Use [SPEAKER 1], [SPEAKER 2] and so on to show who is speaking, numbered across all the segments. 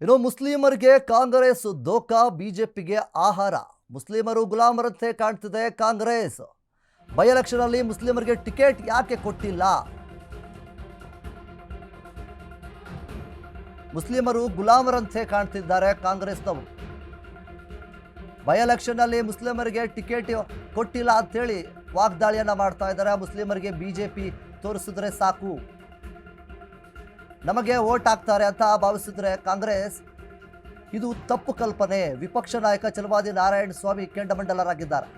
[SPEAKER 1] ಇನ್ನು ಮುಸ್ಲಿಮರಿಗೆ ಕಾಂಗ್ರೆಸ್ ದೋಖಾ, ಬಿಜೆಪಿಗೆ ಆಹಾರ. ಮುಸ್ಲಿಮರು ಗುಲಾಮರಂತೆ ಕಾಣ್ತಿದೆ ಕಾಂಗ್ರೆಸ್. ಬೈ ಎಲೆಕ್ಷನ್ ಅಲ್ಲಿ ಮುಸ್ಲಿಮರಿಗೆ ಟಿಕೆಟ್ ಯಾಕೆ ಕೊಟ್ಟಿಲ್ಲ? ಮುಸ್ಲಿಮರು ಗುಲಾಮರಂತೆ ಕಾಣ್ತಿದ್ದಾರೆ ಕಾಂಗ್ರೆಸ್ನವರು. ಬೈ ಎಲೆಕ್ಷನ್ ಅಲ್ಲಿ ಮುಸ್ಲಿಮರಿಗೆ ಟಿಕೆಟ್ ಕೊಟ್ಟಿಲ್ಲ ಅಂತ ಹೇಳಿ ವಾಗ್ದಾಳಿಯನ್ನ ಮಾಡ್ತಾ ಇದ್ದಾರೆ. ಮುಸ್ಲಿಮರಿಗೆ ಬಿಜೆಪಿ ತೋರಿಸಿದ್ರೆ ಸಾಕು, ನಮಗೆ ವೋಟ್ ಹಾಕ್ತಾರೆ ಅಂತ ಭಾವಿಸಿದ್ರೆ ಕಾಂಗ್ರೆಸ್, ಇದು ತಪ್ಪು ಕಲ್ಪನೆ. ವಿಪಕ್ಷ ನಾಯಕ ಛಲವಾದಿ ನಾರಾಯಣ ಸ್ವಾಮಿ ಕೆಂಡಮಂಡಲರಾಗಿದ್ದಾರೆ.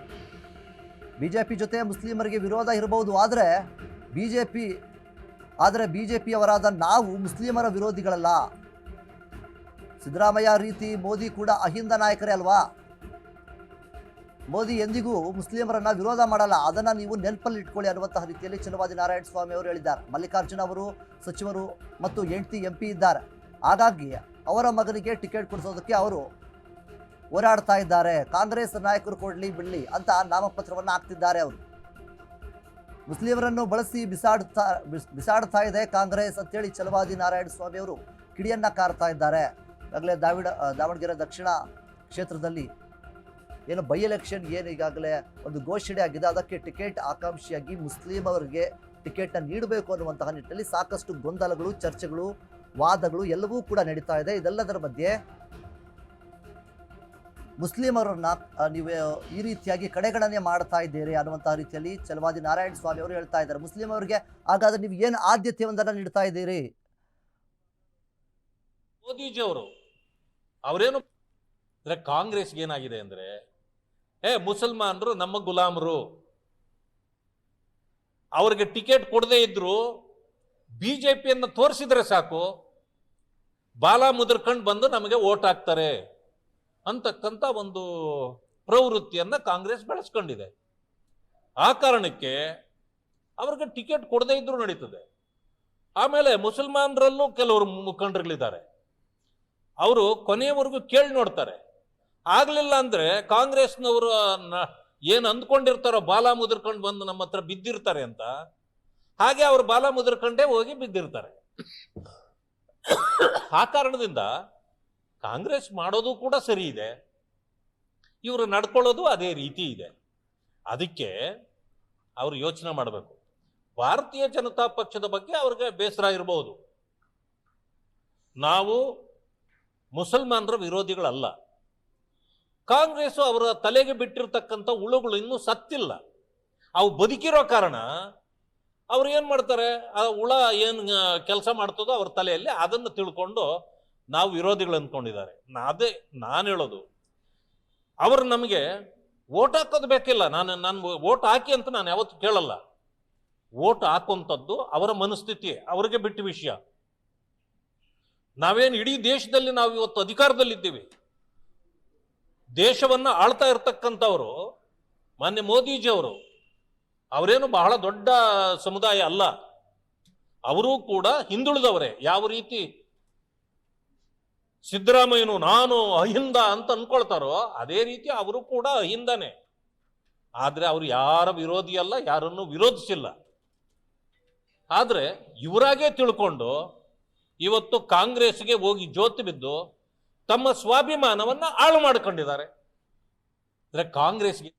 [SPEAKER 1] ಬಿಜೆಪಿ ಜೊತೆ ಮುಸ್ಲಿಮರಿಗೆ ವಿರೋಧ ಇರಬಹುದು, ಆದರೆ ಬಿಜೆಪಿಯವರಾದ ನಾವು ಮುಸ್ಲಿಮರ ವಿರೋಧಿಗಳಲ್ಲ. ಸಿದ್ದರಾಮಯ್ಯ ರೀತಿ ಮೋದಿ ಕೂಡ ಅಹಿಂದ ನಾಯಕರೇ ಅಲ್ವಾ? ಮೋದಿ ಎಂದಿಗೂ ಮುಸ್ಲಿಮರನ್ನ ವಿರೋಧ ಮಾಡಲ್ಲ, ಅದನ್ನ ನೀವು ನೆನಪಲ್ಲಿ ಇಟ್ಕೊಳ್ಳಿ ಅನ್ನುವಂತಹ ರೀತಿಯಲ್ಲಿ ಛಲವಾದಿ ನಾರಾಯಣ ಸ್ವಾಮಿ ಅವರು ಹೇಳಿದ್ದಾರೆ. ಮಲ್ಲಿಕಾರ್ಜುನ ಅವರು ಸಚಿವರು ಮತ್ತು ಹೆಂಡತಿ MP ಇದ್ದಾರೆ. ಹಾಗಾಗಿ ಅವರ ಮಗನಿಗೆ ಟಿಕೆಟ್ ಕೊಡಿಸೋದಕ್ಕೆ ಅವರು ಹೋರಾಡ್ತಾ ಇದ್ದಾರೆ. ಕಾಂಗ್ರೆಸ್ ನಾಯಕರು ಕೊಡ್ಲಿ ಬಿಡ್ಲಿ ಅಂತ ನಾಮಪತ್ರವನ್ನು ಹಾಕ್ತಿದ್ದಾರೆ. ಅವರು ಮುಸ್ಲಿಮರನ್ನು ಬಳಸಿ ಬಿಸಾಡ್ತಾ ಇದೆ ಕಾಂಗ್ರೆಸ್ ಅಂತೇಳಿ ಛಲವಾದಿ ನಾರಾಯಣ ಸ್ವಾಮಿ ಅವರು ಕಿಡಿಯನ್ನ ಕಾರ್ತಾ ಇದ್ದಾರೆ. ಈಗಾಗಲೇ ದಾವಣಗೆರೆ ದಕ್ಷಿಣ ಕ್ಷೇತ್ರದಲ್ಲಿ ಏನು ಬೈ ಎಲೆಕ್ಷನ್ ಏನು ಈಗಾಗಲೇ ಒಂದು ಘೋಷಣೆ ಆಗಿದೆ, ಅದಕ್ಕೆ ಟಿಕೆಟ್ ಆಕಾಂಕ್ಷಿಯಾಗಿ ಮುಸ್ಲಿಮರಿಗೆ ಟಿಕೆಟ್ನ ನೀಡಬೇಕು ಅನ್ನುವಂತಹ ನಿಟ್ಟಿನಲ್ಲಿ ಸಾಕಷ್ಟು ಗೊಂದಲಗಳು, ಚರ್ಚೆಗಳು, ವಾದಗಳು ಎಲ್ಲವೂ ಕೂಡ ನಡೀತಾ ಇದೆ. ಇದೆಲ್ಲದರ ಮಧ್ಯೆ ಮುಸ್ಲಿಮರನ್ನ ನೀವು ಈ ರೀತಿಯಾಗಿ ಕಡೆಗಣನೆ ಮಾಡ್ತಾ ಇದ್ದೀರಿ ಅನ್ನುವಂತಹ ರೀತಿಯಲ್ಲಿ ಛಲವಾದಿ ನಾರಾಯಣ ಸ್ವಾಮಿ ಅವರು ಹೇಳ್ತಾ ಇದ್ದಾರೆ. ಮುಸ್ಲಿಮರಿಗೆ ಹಾಗಾದ್ರೆ ನೀವು ಏನು ಆದ್ಯತೆಯೊಂದನ್ನು ನೀಡ್ತಾ ಇದ್ದೀರಿ?
[SPEAKER 2] ಮೋದಿಜಿ ಅವರೇನು ಕಾಂಗ್ರೆಸ್ಗೆ ಏನಾಗಿದೆ ಅಂದ್ರೆ, ಮುಸಲ್ಮಾನರು ನಮ್ಮ ಗುಲಾಮರು, ಅವ್ರಿಗೆ ಟಿಕೆಟ್ ಕೊಡದೇ ಇದ್ರು ಬಿಜೆಪಿಯನ್ನು ತೋರಿಸಿದ್ರೆ ಸಾಕು, ಬಾಲ ಮುದ್ರಕೊಂಡು ಬಂದು ನಮಗೆ ವೋಟ್ ಹಾಕ್ತಾರೆ ಅಂತಕ್ಕಂಥ ಒಂದು ಪ್ರವೃತ್ತಿಯನ್ನ ಕಾಂಗ್ರೆಸ್ ಬೆಳೆಸ್ಕೊಂಡಿದೆ. ಆ ಕಾರಣಕ್ಕೆ ಅವ್ರಿಗೆ ಟಿಕೆಟ್ ಕೊಡದೇ ಇದ್ರು ನಡೀತದೆ. ಆಮೇಲೆ ಮುಸಲ್ಮಾನರಲ್ಲೂ ಕೆಲವರು ಮುಖಂಡರುಗಳಿದ್ದಾರೆ, ಅವರು ಕೊನೆಯವರೆಗೂ ಕೇಳಿ ನೋಡ್ತಾರೆ. ಆಗ್ಲಿಲ್ಲ ಅಂದ್ರೆ ಕಾಂಗ್ರೆಸ್ನವರು ಏನು ಅಂದ್ಕೊಂಡಿರ್ತಾರೋ ಬಾಲ ಮುದ್ರಕೊಂಡು ಬಂದು ನಮ್ಮ ಹತ್ರ ಬಿದ್ದಿರ್ತಾರೆ ಅಂತ, ಹಾಗೆ ಅವರು ಬಾಲ ಮುದ್ರಕೊಂಡೇ ಹೋಗಿ ಬಿದ್ದಿರ್ತಾರೆ. ಆ ಕಾರಣದಿಂದ ಕಾಂಗ್ರೆಸ್ ಮಾಡೋದು ಕೂಡ ಸರಿ ಇದೆ, ಇವರು ನಡ್ಕೊಳ್ಳೋದು ಅದೇ ರೀತಿ ಇದೆ. ಅದಕ್ಕೆ ಅವರು ಯೋಚನೆ ಮಾಡಬೇಕು. ಭಾರತೀಯ ಜನತಾ ಪಕ್ಷದ ಬಗ್ಗೆ ಅವ್ರಿಗೆ ಬೇಸರ ಇರಬಹುದು. ನಾವು ಮುಸಲ್ಮಾನರ ವಿರೋಧಿಗಳಲ್ಲ. ಕಾಂಗ್ರೆಸ್ ಅವರ ತಲೆಗೆ ಬಿಟ್ಟಿರ್ತಕ್ಕಂಥ ಹುಳುಗಳು ಇನ್ನೂ ಸತ್ತಿಲ್ಲ. ಅವು ಬದುಕಿರೋ ಕಾರಣ ಅವ್ರು ಏನು ಮಾಡ್ತಾರೆ, ಆ ಹುಳ ಏನು ಕೆಲಸ ಮಾಡ್ತದೋ ಅವ್ರ ತಲೆಯಲ್ಲಿ ಅದನ್ನು ತಿಳ್ಕೊಂಡು ನಾವು ವಿರೋಧಿಗಳು ಅಂದ್ಕೊಂಡಿದ್ದಾರೆ. ಅದೇ ನಾನು ಹೇಳೋದು, ಅವರು ನಮಗೆ ವೋಟ್ ಹಾಕೋದು ಬೇಕಿಲ್ಲ. ನಾನು ವೋಟ್ ಹಾಕಿ ಅಂತ ನಾನು ಯಾವತ್ತು ಕೇಳಲ್ಲ. ವೋಟ್ ಹಾಕುವಂಥದ್ದು ಅವರ ಮನಸ್ಥಿತಿ, ಅವರಿಗೆ ಬಿಟ್ಟ ವಿಷಯ. ನಾವೇನು ಇಡೀ ದೇಶದಲ್ಲಿ ನಾವು ಇವತ್ತು ಅಧಿಕಾರದಲ್ಲಿದ್ದೀವಿ, ದೇಶವನ್ನ ಆಳ್ತಾ ಇರ್ತಕ್ಕಂಥವರು ಮಾನ್ಯ ಮೋದಿಜಿ ಅವರೇನು ಬಹಳ ದೊಡ್ಡ ಸಮುದಾಯ ಅಲ್ಲ, ಅವರೂ ಕೂಡ ಹಿಂದುಳಿದವರೇ. ಯಾವ ರೀತಿ ಸಿದ್ದರಾಮಯ್ಯನು ನಾನು ಅಹಿಂದ ಅಂತ ಅನ್ಕೊಳ್ತಾರೋ ಅದೇ ರೀತಿ ಅವರು ಕೂಡ ಅಹಿಂದನೇ. ಆದ್ರೆ ಅವರು ಯಾರ ವಿರೋಧಿ ಅಲ್ಲ, ಯಾರನ್ನು ವಿರೋಧಿಸಿಲ್ಲ. ಆದ್ರೆ ಇವರಾಗೇ ತಿಳ್ಕೊಂಡು ಇವತ್ತು ಕಾಂಗ್ರೆಸ್ಗೆ ಹೋಗಿ ಜೋತು ಬಿದ್ದು ತಮ್ಮ ಸ್ವಾಭಿಮಾನವನ್ನ ಹಾಳು ಮಾಡಿಕೊಂಡಿದ್ದಾರೆ. ಕಾಂಗ್ರೆಸ್ಗೆ